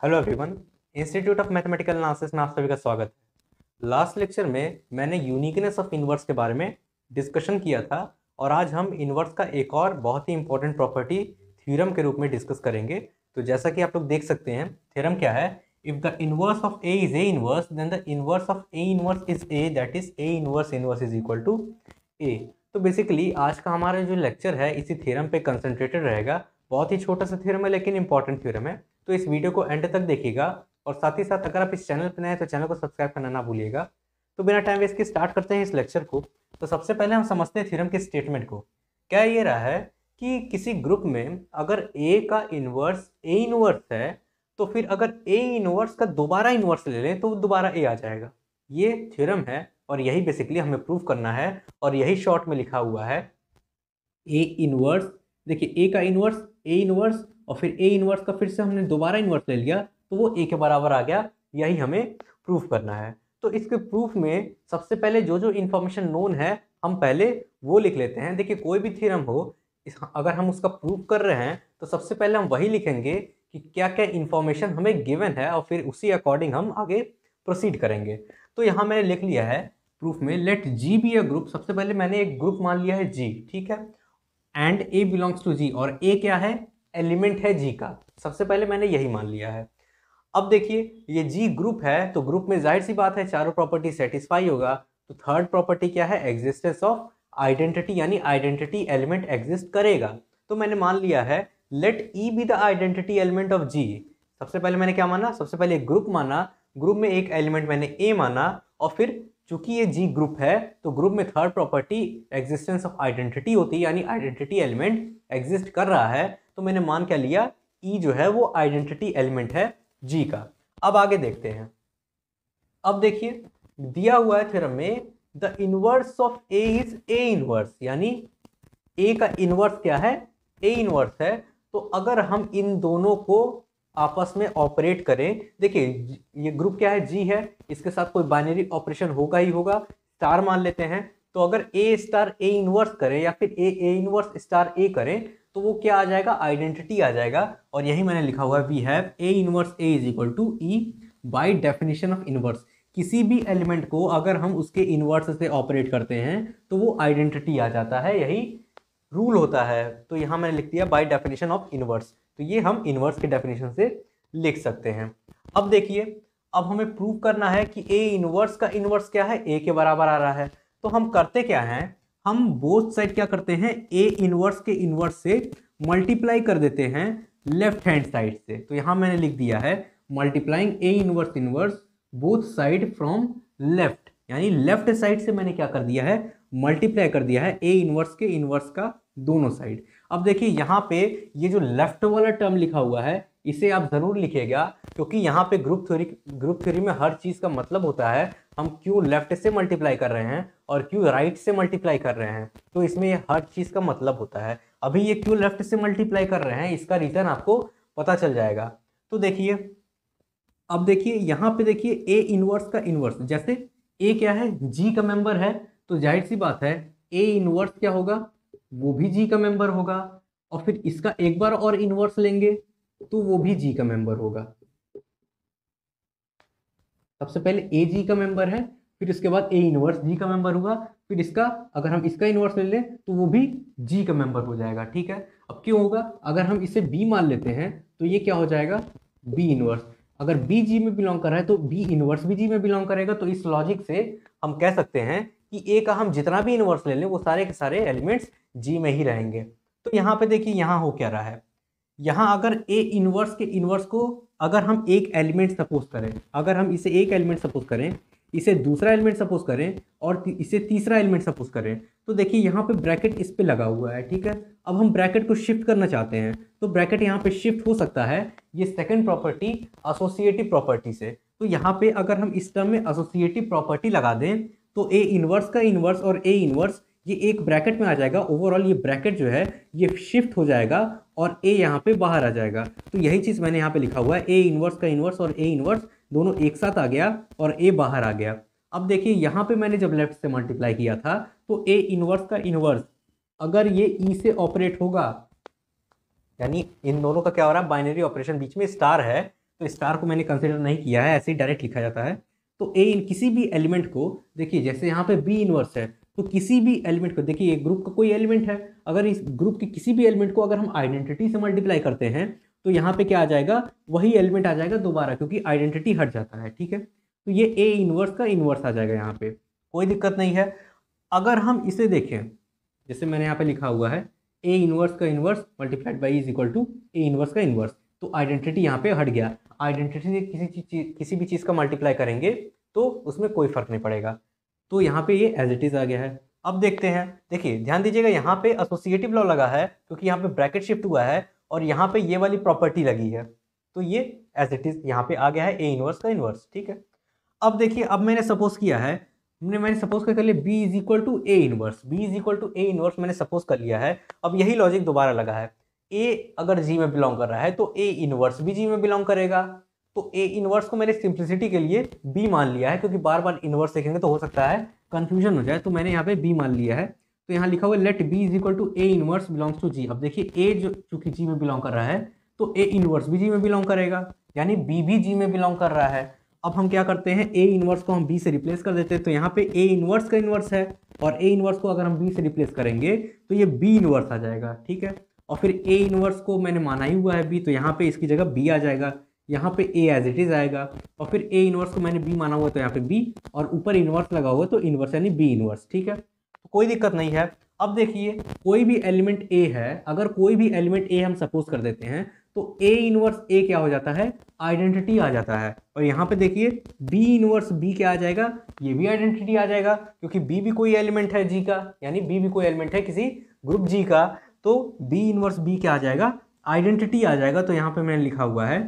Hello everyone, institute of mathematical analysis में आप सभी का स्वागत है। लास्ट लेक्चर में मैंने यूनिकनेस ऑफ इनवर्स के बारे में डिस्कशन किया था और आज हम इनवर्स का एक और बहुत ही इंपॉर्टेंट प्रॉपर्टी थ्योरम के रूप में डिस्कस करेंगे। तो जैसा कि आप लोग देख सकते हैं, थ्योरम क्या है? If the inverse of A is A inverse then the inverse of A inverse is A, that is A inverse inverse is equal to A. तो बेसिकली आज का हमारा जो लेक्चर है इसी थ्योरम पे कंसंट्रेटेड रहेगा। बहुत ही छोटा सा थ्योरम है लेकिन इंपॉर्टेंट थ्योरम है, तो इस वीडियो को एंड तक देखिएगा। और साथ ही साथ अगर आप इस चैनल पर नए हैं तो चैनल को सब्सक्राइब करना ना भूलिएगा। तो बिना टाइम वेस्ट के स्टार्ट करते हैं इस लेक्चर को। तो सबसे पहले हम समझते हैं थ्योरम के स्टेटमेंट को। क्या ये रहा है कि किसी ग्रुप में अगर ए का इनवर्स ए इनवर्स है तो फिर अगर ए इनवर्स का दोबारा इनवर्स ले लें तो दोबारा ए आ जाएगा। ये थ्योरम है और यही बेसिकली हमें प्रूव करना है और यही शॉर्ट में लिखा हुआ है ए इनवर्स। देखिए ए का इनवर्स ए इनवर्स और फिर ए इनवर्स का फिर से हमने दोबारा इनवर्स ले लिया तो वो ए के बराबर आ गया। यही हमें प्रूफ करना है। तो इसके प्रूफ में सबसे पहले जो जो इन्फॉर्मेशन नोन है हम पहले वो लिख लेते हैं। देखिए कोई भी थ्योरम हो, अगर हम उसका प्रूफ कर रहे हैं तो सबसे पहले हम वही लिखेंगे कि क्या क्या इन्फॉर्मेशन हमें गिवन है और फिर उसी अकॉर्डिंग हम आगे प्रोसीड करेंगे। तो यहाँ मैंने लिख लिया है प्रूफ में, let G be a group. सबसे पहले मैंने एक ग्रुप मान लिया है जी, ठीक है, एंड ए बिलोंग्स टू जी, और ए क्या है? एलिमेंट है जी का। सबसे पहले मैंने यही मान लिया है। अब देखिए ये जी ग्रुप है तो ग्रुप में जाहिर सी बात है चारों प्रॉपर्टी सेटिस्फाई होगा। तो थर्ड प्रॉपर्टी क्या है? एग्जिस्टेंस ऑफ आइडेंटिटी, यानी आइडेंटिटी एलिमेंट एग्जिस्ट करेगा। तो मैंने मान लिया है let E be the identity element of G. सबसे पहले मैंने क्या माना? सबसे पहले एक ग्रुप माना, ग्रुप में एक एलिमेंट मैंने ए माना, और फिर चूंकि ये जी ग्रुप है तो ग्रुप में third property existence of identity होती है, यानी आइडेंटिटी एलिमेंट एग्जिस्ट कर रहा है। तो मैंने मान क्या लिया? ई जो है वो आइडेंटिटी एलिमेंट है जी का। अब आगे देखते हैं। अब देखिए दिया हुआ है थ्योरम में the inverse of A is A inverse, यानी ए का इनवर्स क्या है? ए इनवर्स है। तो अगर हम इन दोनों को आपस में ऑपरेट करें, देखिए ये ग्रुप क्या है? जी है, इसके साथ कोई बाइनरी ऑपरेशन होगा ही होगा, स्टार मान लेते हैं। तो अगर ए स्टार ए इनवर्स करें या फिर ए इनवर्स स्टार ए करें तो वो क्या आ जाएगा? आइडेंटिटी आ जाएगा। और यही मैंने लिखा हुआ है, we have A inverse A is equal to E by definition of inverse. किसी भी एलिमेंट को अगर हम उसके इनवर्स से ऑपरेट करते हैं तो वो आइडेंटिटी आ जाता है, यही रूल होता है। तो यहां मैंने लिख दिया बाय डेफिनेशन ऑफ इनवर्स। तो ये हम इनवर्स के डेफिनेशन से लिख सकते हैं। अब देखिए अब हमें प्रूव करना है कि ए इनवर्स का इनवर्स क्या है? ए के बराबर आ रहा है। तो हम करते क्या हैं? हम बोथ साइड क्या करते हैं? ए इनवर्स के इनवर्स से मल्टीप्लाई कर देते हैं लेफ्ट हैंड साइड से। तो यहां मैंने लिख दिया है multiplying A inverse inverse both side from left, यानी लेफ्ट साइड से मैंने क्या कर दिया है? मल्टीप्लाई कर दिया है ए इनवर्स के इनवर्स का दोनों साइड। अब देखिए यहाँ पे ये जो लेफ्ट वाला टर्म लिखा हुआ है इसे आप जरूर लिखिएगा, क्योंकि यहाँ पे ग्रुप थ्योरी में हर चीज का मतलब होता है हम क्यों लेफ्ट से मल्टीप्लाई कर रहे हैं और क्यों राइट से मल्टीप्लाई कर रहे हैं। तो इसमें ये हर चीज का मतलब होता है। अभी ये क्यों लेफ्ट से मल्टीप्लाई कर रहे हैं इसका रीजन आपको पता चल जाएगा। तो देखिए अब देखिए यहाँ पे देखिए ए इनवर्स का इनवर्स, जैसे ए क्या है? जी का मेंबर है, तो जाहिर सी बात है ए इनवर्स क्या होगा? वो भी जी का मेंबर होगा। और फिर इसका एक बार और इनवर्स लेंगे तो वो भी जी का मेंबर होगा। सबसे पहले ए जी का मेंबर है, फिर उसके बाद ए इनवर्स जी का मेंबर हुआ, फिर इसका अगर हम इसका इनवर्स ले लें तो वो भी जी का मेंबर हो जाएगा। ठीक है, अब क्यों होगा? अगर हम इसे बी मान लेते हैं तो ये क्या हो जाएगा? B inverse. अगर बी जी में बिलोंग कर रहा है तो बी इनवर्स भी जी में बिलोंग करेगा। तो इस लॉजिक से हम कह सकते हैं कि ए का हम जितना भी इनवर्स ले लें वो सारे के सारे एलिमेंट्स जी में ही रहेंगे। तो यहाँ पे देखिए यहाँ हो क्या रहा है, यहाँ अगर ए इनवर्स के इनवर्स को अगर हम एक एलिमेंट सपोज करें, अगर हम इसे एक एलिमेंट सपोज करें, इसे दूसरा एलिमेंट सपोज करें और इसे तीसरा एलिमेंट सपोज करें, तो देखिए यहाँ पे ब्रैकेट इस पे लगा हुआ है। ठीक है, अब हम ब्रैकेट को शिफ्ट करना चाहते हैं तो ब्रैकेट यहाँ पे शिफ्ट हो सकता है ये सेकंड प्रॉपर्टी एसोसिएटिव प्रॉपर्टी से। तो यहाँ पे अगर हम इस टर्म में एसोसिएटिव प्रॉपर्टी लगा दें तो ए इनवर्स का इनवर्स और ए इनवर्स ये एक ब्रैकेट में आ जाएगा। ओवरऑल ये ब्रैकेट जो है ये शिफ्ट हो जाएगा और ए यहाँ पे बाहर आ जाएगा। तो यही चीज मैंने यहाँ पे लिखा हुआ है, ए इनवर्स का इनवर्स और ए इनवर्स दोनों एक साथ आ गया और ए बाहर आ गया। अब देखिए यहाँ पे मैंने जब लेफ्ट से मल्टीप्लाई किया था तो ए इनवर्स का इनवर्स अगर ये ई से ऑपरेट होगा, यानी इन दोनों का क्या हो रहा है? बाइनरी ऑपरेशन, बीच में स्टार है, तो स्टार को मैंने कंसिडर नहीं किया है, ऐसे ही डायरेक्ट लिखा जाता है। तो ए किसी भी एलिमेंट को देखिए, जैसे यहाँ पे बी इनवर्स है, तो किसी भी एलिमेंट को देखिए, एक ग्रुप का कोई एलिमेंट है, अगर इस ग्रुप के किसी भी एलिमेंट को अगर हम आइडेंटिटी से मल्टीप्लाई करते हैं तो यहाँ पे क्या आ जाएगा, वही एलिमेंट आ जाएगा दोबारा, क्योंकि आइडेंटिटी हट जाता है। ठीक है, तो ये ए इनवर्स का इनवर्स आ जाएगा, यहाँ पे कोई दिक्कत नहीं है। अगर हम इसे देखें, जैसे मैंने यहाँ पे लिखा हुआ है ए इनवर्स का inverse multiplied by is equal to A inverse का इनवर्स, तो आइडेंटिटी यहाँ पे हट गया। आइडेंटिटी से किसी भी चीज़ का मल्टीप्लाई करेंगे तो उसमें कोई फर्क नहीं पड़ेगा, तो यहाँ पे ये एज इट इज आ गया है। अब देखते हैं, देखिए ध्यान दीजिएगा, यहाँ पे एसोसिएटिव लॉ लगा है क्योंकि यहाँ पे ब्रैकेट शिफ्ट हुआ है और यहाँ पे ये वाली प्रॉपर्टी लगी है, तो ये एज इट इज यहाँ पे आ गया है ए इनवर्स का इनवर्स। ठीक है, अब देखिए, अब मैंने सपोज किया है, मैंने सपोज कर लिया B is equal to A inverse, B is equal to A inverse मैंने सपोज कर लिया है। अब यही लॉजिक दोबारा लगा है, ए अगर जी में बिलोंग कर रहा है तो ए इनवर्स भी जी में बिलोंग करेगा, तो ए इनवर्स को मैंने सिंप्लिसिटी के लिए बी मान लिया है, क्योंकि बार बार इनवर्स देखेंगे तो हो सकता है कंफ्यूजन हो जाए, तो मैंने यहाँ पे बी मान लिया है। तो यहाँ लिखा हुआ है let B is equal to A inverse belongs to G. अब देखिए ए जो चूंकि जी में बिलोंग कर रहा है तो ए इनवर्स भी जी में बिलोंग करेगा, यानी बी भी जी में बिलोंग कर रहा है। अब हम क्या करते हैं, ए इनवर्स को हम बी से रिप्लेस कर देते हैं, तो यहाँ पे ए इनवर्स का इनवर्स है और ए इनवर्स को अगर हम बी से रिप्लेस करेंगे तो ये बी इनवर्स आ जाएगा। ठीक है, और फिर ए इनवर्स को मैंने माना ही हुआ है बी, तो यहाँ पे इसकी जगह बी आ जाएगा, यहाँ पे ए एज इट इज आएगा, और फिर ए इनवर्स को मैंने बी माना हुआ तो यहाँ पे बी, और ऊपर इनवर्स लगा हुआ तो इनवर्स यानी बी इनवर्स। ठीक है, तो कोई दिक्कत नहीं है। अब देखिए, कोई भी एलिमेंट ए है, अगर कोई भी एलिमेंट ए हम सपोज कर देते हैं तो ए इनवर्स ए क्या हो जाता है, आइडेंटिटी आ जाता है। और यहाँ पे देखिए बी इनवर्स बी क्या आ जाएगा, ये भी आइडेंटिटी आ जाएगा, क्योंकि बी भी कोई एलिमेंट है जी का, यानी बी भी कोई एलिमेंट है किसी ग्रुप जी का, तो बी इनवर्स बी क्या आ जाएगा, आइडेंटिटी आ जाएगा। तो यहाँ पे मैंने लिखा हुआ है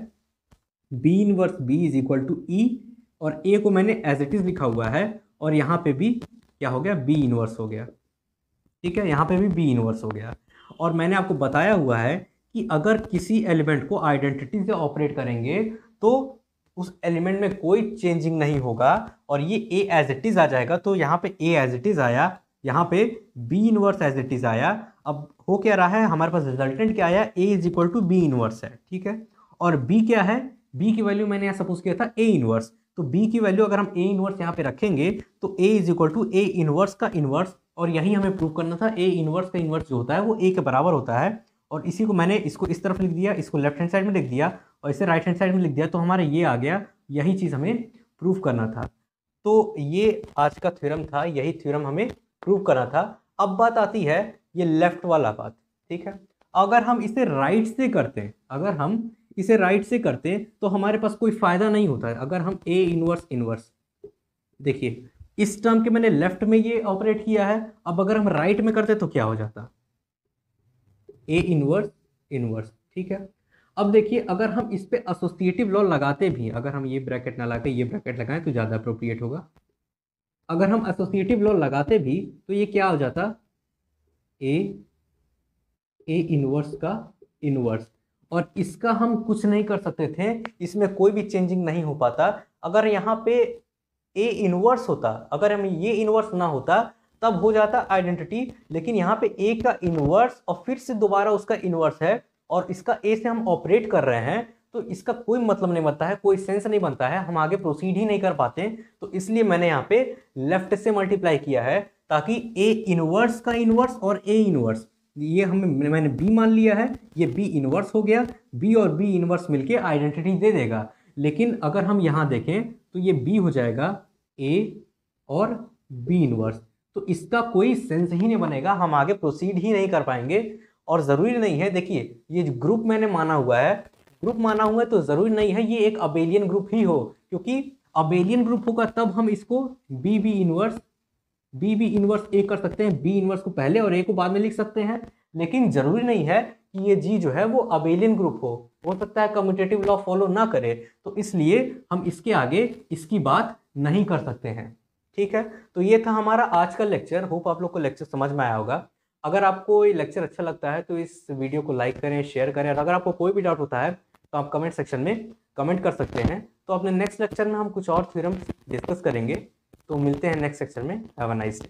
B inverse B is equal to E, और ए को मैंने एज इट इज लिखा हुआ है, और यहाँ पे भी क्या हो गया, बी इनवर्स हो गया। ठीक है, यहाँ पे भी बी इनवर्स हो गया। और मैंने आपको बताया हुआ है कि अगर किसी एलिमेंट को आइडेंटिटी से ऑपरेट करेंगे तो उस एलिमेंट में कोई चेंजिंग नहीं होगा और ये ए एज इट इज आ जाएगा। तो यहाँ पे ए एज इट इज आया, यहाँ पे B inverse as it is आया। अब हो क्या रहा है, हमारे पास रिजल्टेंट क्या आया, A is equal to B inverse है। ठीक है, और बी क्या है, बी की वैल्यू मैंने यहाँ सपोज किया था ए इनवर्स, तो बी की वैल्यू अगर हम ए इनवर्स यहाँ पे रखेंगे तो A is equal to A inverse का इनवर्स, और यही हमें प्रूव करना था, ए इनवर्स का इनवर्स जो होता है वो ए के बराबर होता है। और इसी को मैंने इसको इस तरफ लिख दिया, इसको लेफ्ट हैंड साइड में लिख दिया और इसे राइट हैंड साइड में लिख दिया, तो हमारा ये आ गया। यही चीज़ हमें प्रूव करना था, तो ये आज का थ्योरम था, यही थ्योरम हमें प्रूव करना था। अब बात आती है ये लेफ्ट वाला बात। ठीक है, अगर हम इसे राइट से करते हैं, अगर हम इसे राइट से करते हैं तो हमारे पास कोई फायदा नहीं होता है। अगर हम ए इनवर्स इनवर्स, देखिए इस टर्म के मैंने लेफ्ट में ये ऑपरेट किया है, अब अगर हम राइट में करते तो क्या हो जाता, ए इनवर्स इनवर्स। ठीक है, अब देखिए अगर हम इस पे एसोसिएटिव लॉ लगाते भी, अगर हम ये ब्रैकेट ना लगा के ये ब्रैकेट लगाएं तो ज़्यादा अप्रोप्रिएट होगा। अगर हम एसोसिएटिव लॉ लगाते भी तो ये क्या हो जाता, ए इनवर्स का इनवर्स, और इसका हम कुछ नहीं कर सकते थे, इसमें कोई भी चेंजिंग नहीं हो पाता। अगर यहाँ पे ए इनवर्स होता, अगर हम ये इनवर्स ना होता तब हो जाता आइडेंटिटी, लेकिन यहाँ पे ए का इनवर्स और फिर से दोबारा उसका इनवर्स है और इसका ए से हम ऑपरेट कर रहे हैं, तो इसका कोई मतलब नहीं बनता है, कोई सेंस नहीं बनता है, हम आगे प्रोसीड ही नहीं कर पाते। तो इसलिए मैंने यहाँ पे लेफ्ट से मल्टीप्लाई किया है, ताकि ए इनवर्स का इनवर्स और ए इनवर्स, ये मैंने बी मान लिया है, ये बी इनवर्स हो गया, बी और बी इनवर्स मिलके आइडेंटिटी दे देगा। लेकिन अगर हम यहाँ देखें तो ये बी हो जाएगा ए और बी इनवर्स, तो इसका कोई सेंस ही नहीं बनेगा, हम आगे प्रोसीड ही नहीं कर पाएंगे। और ज़रूरी नहीं है, देखिए ये जो ग्रुप मैंने माना हुआ है, ग्रुप माना हुआ है तो ज़रूरी नहीं है ये एक अबेलियन ग्रुप ही हो, क्योंकि अबेलियन ग्रुप होगा तब हम इसको बी इनवर्स ए कर सकते हैं, बी इनवर्स को पहले और ए को बाद में लिख सकते हैं। लेकिन ज़रूरी नहीं है कि ये जी जो है वो अबेलियन ग्रुप हो सकता है कम्यूटेटिव लॉ फॉलो ना करे, तो इसलिए हम इसके आगे इसकी बात नहीं कर सकते हैं। ठीक है, तो ये था हमारा आज का लेक्चर। होप आप लोग को लेक्चर समझ में आया होगा। अगर आपको ये लेक्चर अच्छा लगता है तो इस वीडियो को लाइक करें, शेयर करें, और अगर आपको कोई भी डाउट होता है तो आप कमेंट सेक्शन में कमेंट कर सकते हैं। तो अपने नेक्स्ट लेक्चर में हम कुछ और थ्योरम डिस्कस करेंगे, तो मिलते हैं नेक्स्ट सेक्शन में। Have a nice day.